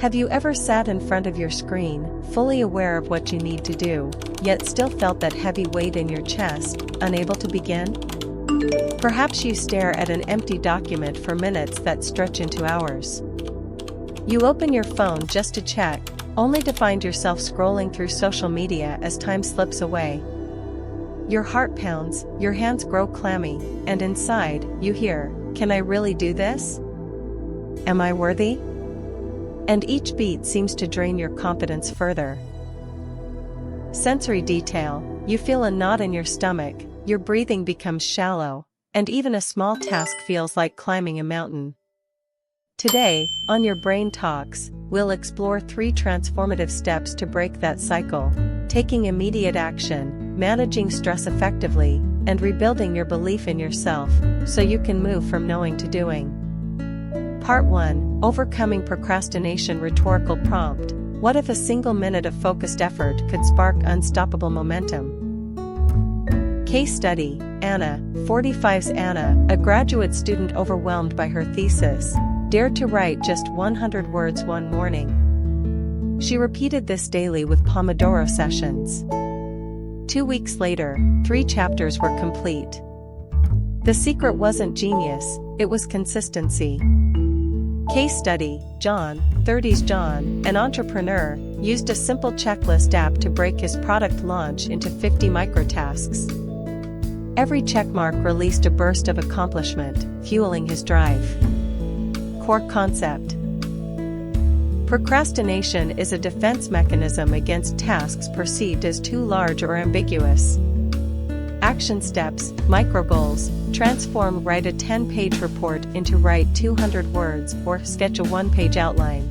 Have you ever sat in front of your screen, fully aware of what you need to do, yet still felt that heavy weight in your chest, unable to begin? Perhaps you stare at an empty document for minutes that stretch into hours. You open your phone just to check, only to find yourself scrolling through social media as time slips away. Your heart pounds, your hands grow clammy, and inside, you hear, "Can I really do this? Am I worthy?" And each beat seems to drain your confidence further. Sensory detail, you feel a knot in your stomach, your breathing becomes shallow, and even a small task feels like climbing a mountain. Today, on Your Brain Talks, we'll explore 3 transformative steps to break that cycle, taking immediate action, managing stress effectively, and rebuilding your belief in yourself, so you can move from knowing to doing. Part 1, Overcoming Procrastination Rhetorical Prompt. What if a single minute of focused effort could spark unstoppable momentum? Case study, Anna, 45's Anna, a graduate student overwhelmed by her thesis, dared to write just 100 words one morning. She repeated this daily with Pomodoro sessions. 2 weeks later, 3 chapters were complete. The secret wasn't genius, it was consistency. Case study, John, 30's John, an entrepreneur, used a simple checklist app to break his product launch into 50 microtasks. Every checkmark released a burst of accomplishment, fueling his drive. Core concept. Procrastination is a defense mechanism against tasks perceived as too large or ambiguous. Action steps, micro goals: transform write a 10-page report into write 200 words or sketch a 1-page outline.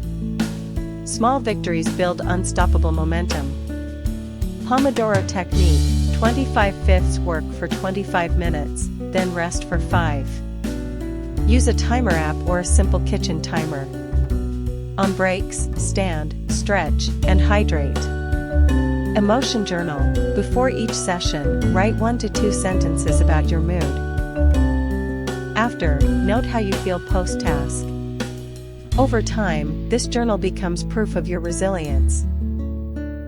Small victories build unstoppable momentum. Pomodoro technique: 25 work for 25 minutes, then rest for 5. Use a timer app or a simple kitchen timer. On breaks, stand, stretch, and hydrate. Emotion journal: before each session, write 1 to 2 sentences about your mood. After, note how you feel post-task. Over time, this journal becomes proof of your resilience.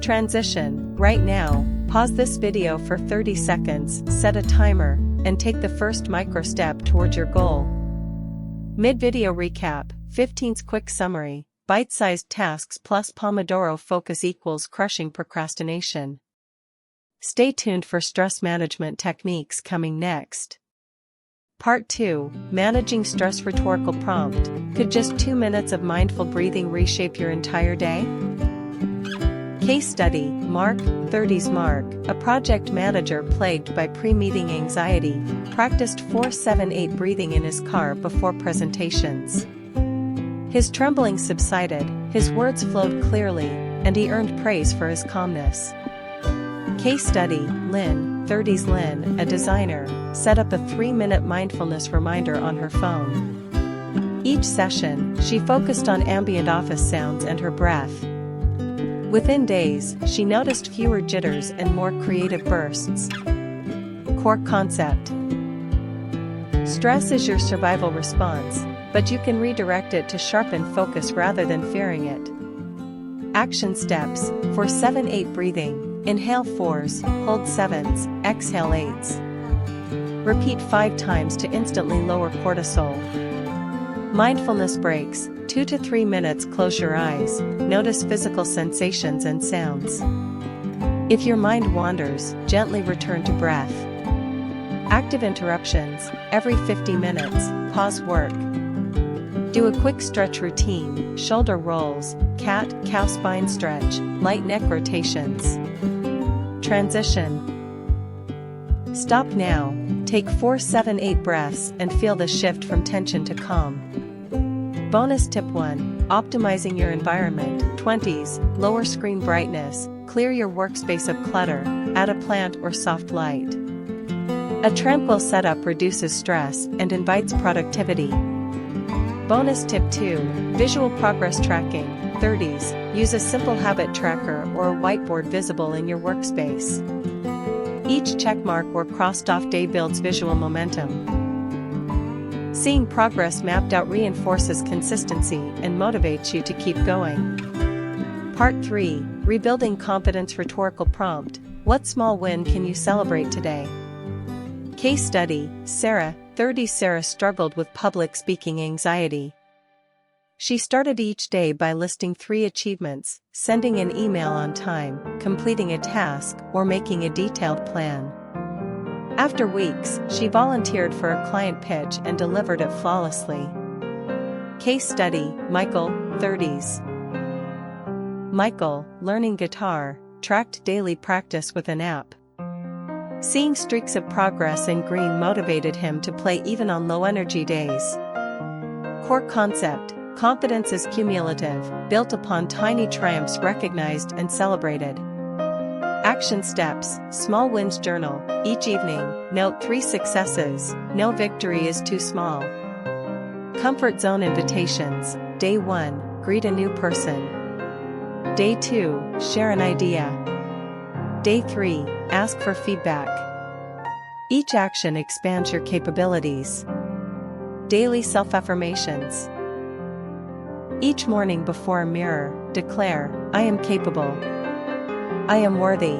Transition: right now, pause this video for 30 seconds, set a timer, and take the first micro step towards your goal. Mid-video recap: 15's quick summary. Bite-sized tasks plus Pomodoro focus equals crushing procrastination. Stay tuned for stress management techniques coming next. Part 2, Managing Stress Rhetorical Prompt. Could just 2 minutes of mindful breathing reshape your entire day? Case study, Mark, 30's Mark, a project manager plagued by pre-meeting anxiety, practiced 4-7-8 breathing in his car before presentations. His trembling subsided, his words flowed clearly, and he earned praise for his calmness. Case study, Lynn, 30's Lynn, a designer, set up a 3-minute mindfulness reminder on her phone. Each session, she focused on ambient office sounds and her breath. Within days, she noticed fewer jitters and more creative bursts. Core concept. Stress is your survival response, but you can redirect it to sharpen focus rather than fearing it. Action steps: for 7-8 breathing, inhale 4s, hold 7s, exhale 8s. Repeat 5 times to instantly lower cortisol. Mindfulness breaks: 2 to 3 minutes, close your eyes, notice physical sensations and sounds. If your mind wanders, gently return to breath. Active interruptions: every 50 minutes, pause work. Do a quick stretch routine: shoulder rolls, cat-cow spine stretch, light neck rotations. Transition. Stop now, take 4-7-8 breaths and feel the shift from tension to calm. Bonus tip 1, optimizing your environment. 20's, lower screen brightness, clear your workspace of clutter, add a plant or soft light. A tranquil setup reduces stress and invites productivity. Bonus tip 2, visual progress tracking. 30's, use a simple habit tracker or a whiteboard visible in your workspace. Each checkmark or crossed off day builds visual momentum. Seeing progress mapped out reinforces consistency and motivates you to keep going. Part 3. Rebuilding Confidence Rhetorical Prompt. What small win can you celebrate today? Case study, Sarah, 30. Sarah struggled with public speaking anxiety. She started each day by listing 3 achievements: sending an email on time, completing a task, or making a detailed plan. After weeks, she volunteered for a client pitch and delivered it flawlessly. Case study, Michael, 30s. Michael, learning guitar, tracked daily practice with an app. Seeing streaks of progress in green motivated him to play even on low-energy days. Core concept: confidence is cumulative, built upon tiny triumphs recognized and celebrated. Action steps, Small Wins Journal. Each evening, note 3 successes. No victory is too small. Comfort zone invitations. Day 1, greet a new person. Day 2, share an idea. Day 3, ask for feedback. Each action expands your capabilities. Daily self-affirmations. Each morning before a mirror, declare, I am capable. I am worthy.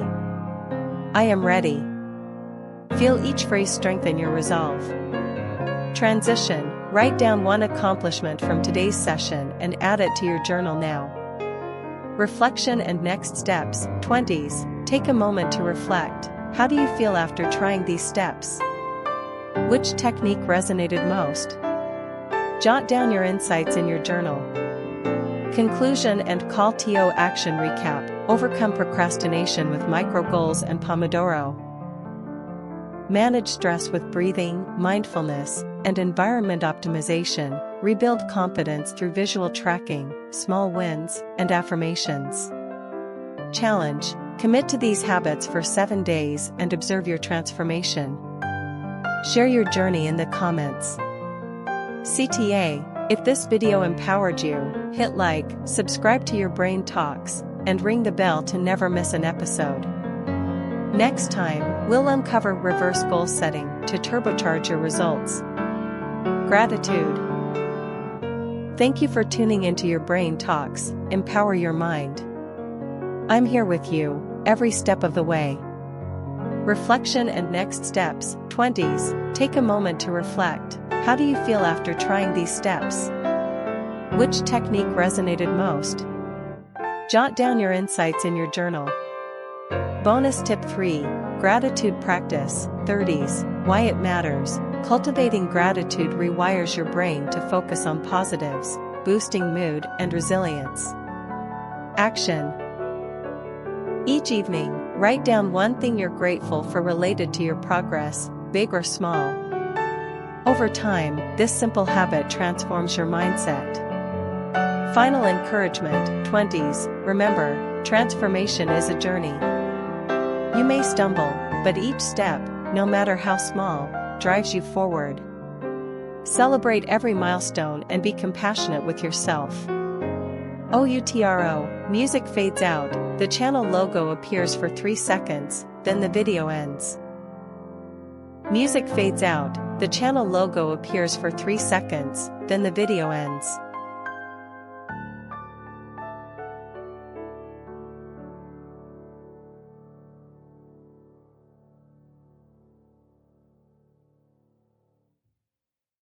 I am ready. Feel each phrase strengthen your resolve. Transition, write down one accomplishment from today's session and add it to your journal now. Reflection and next steps, 20s, take a moment to reflect. How do you feel after trying these steps? Which technique resonated most? Jot down your insights in your journal. Conclusion and call to action recap. Overcome procrastination with micro goals and Pomodoro. Manage stress with breathing, mindfulness, and environment optimization. Rebuild confidence through visual tracking, small wins, and affirmations. Challenge: commit to these habits for 7 days and observe your transformation. Share your journey in the comments. CTA: if this video empowered you, hit like, subscribe to Your Brain Talks, and ring the bell to never miss an episode. Next time, we'll uncover reverse goal setting to turbocharge your results. Gratitude. Thank you for tuning into Your Brain Talks, empower your mind. I'm here with you, every step of the way. Reflection and next steps, 20s, take a moment to reflect. How do you feel after trying these steps? Which technique resonated most? Jot down your insights in your journal. Bonus tip 3, gratitude practice, 30s, why it matters. Cultivating gratitude rewires your brain to focus on positives, boosting mood and resilience. Action. Each evening, write down one thing you're grateful for related to your progress, big or small. Over time, this simple habit transforms your mindset. Final encouragement, 20s, remember, transformation is a journey. You may stumble, but each step, no matter how small, drives you forward. Celebrate every milestone and be compassionate with yourself. OUTRO, music fades out, the channel logo appears for 3 seconds, then the video ends. Music fades out, the channel logo appears for 3 seconds, then the video ends.